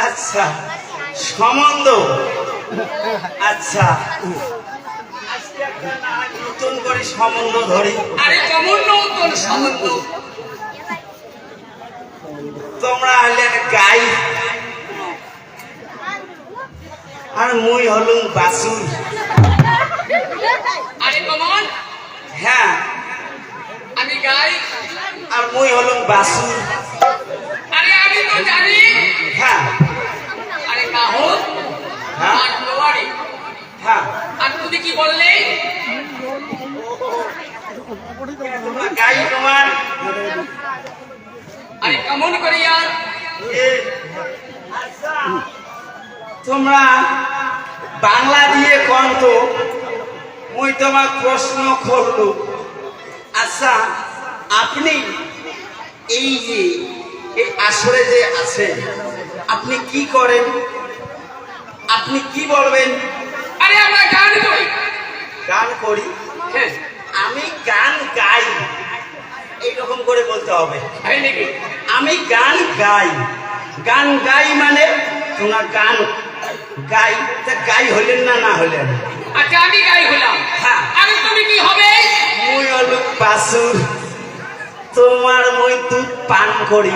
আচ্ছা সম্বন্ধ। আচ্ছা আজকে একটা নতুন করে সম্বন্ধ ধরি। আরে কেমন নতুন সম্বন্ধ? তোমরা হলেন গাই আর মুই হলুম বাসুর। আরে কেমন? হ্যাঁ আমি গাই আর মুই হলুম বাসুর। আরে আমি তো জানি। হ্যাঁ আরে কাহন হ্যাঁ আর লোয়ারি। হ্যাঁ আর তুমি কি বললে? তোমরা গাই তোমার আরে কেমন করি আর আচ্ছা তোমরা বাংলা দিয়ে কন তো মুই তোমার প্রশ্ন করলু। আচ্ছা আপনি এই যে এই আসরে যে আছেন আপনি কি করেন? আপনি কি বলবেন? আরে আমরা গান করি। গান করি। হ্যাঁ আমি গান গাই এইরকম করে বলতে হবে। তাই নাকি? আমি গান গাই। গান গাই মানে তোমরা গান গাই তা গাই হলেন না না হলেন? আচ্ছা আমি গাই হলাম। হ্যাঁ আরে তুমি কি হবে? মুই হলু বাসুর। তোমার মই দুধ পান করি।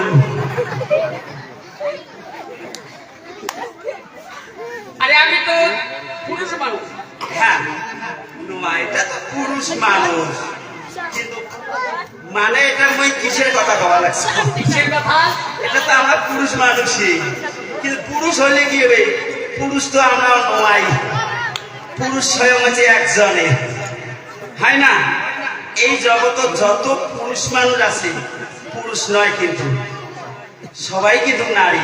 আরে আমি তো পুরুষ মানুষ। হ্যাঁ নুমা এটা তো পুরুষ মানুষ কিন্তু মানে এটা মই কিসের কথা কওয়া লাগছে? কিসের কথা? এটা তো আমরা পুরুষ মানুষই কিন্তু পুরুষ হলে কি হবে? পুরুষ তো আমরা নয়। পুরুষ স্বয়ং আছে একজনে, হয় না? এই জগতে যত পুরুষ মানুষ আছে পুরুষ নয় কিন্তু সবাই কিন্তু নারী।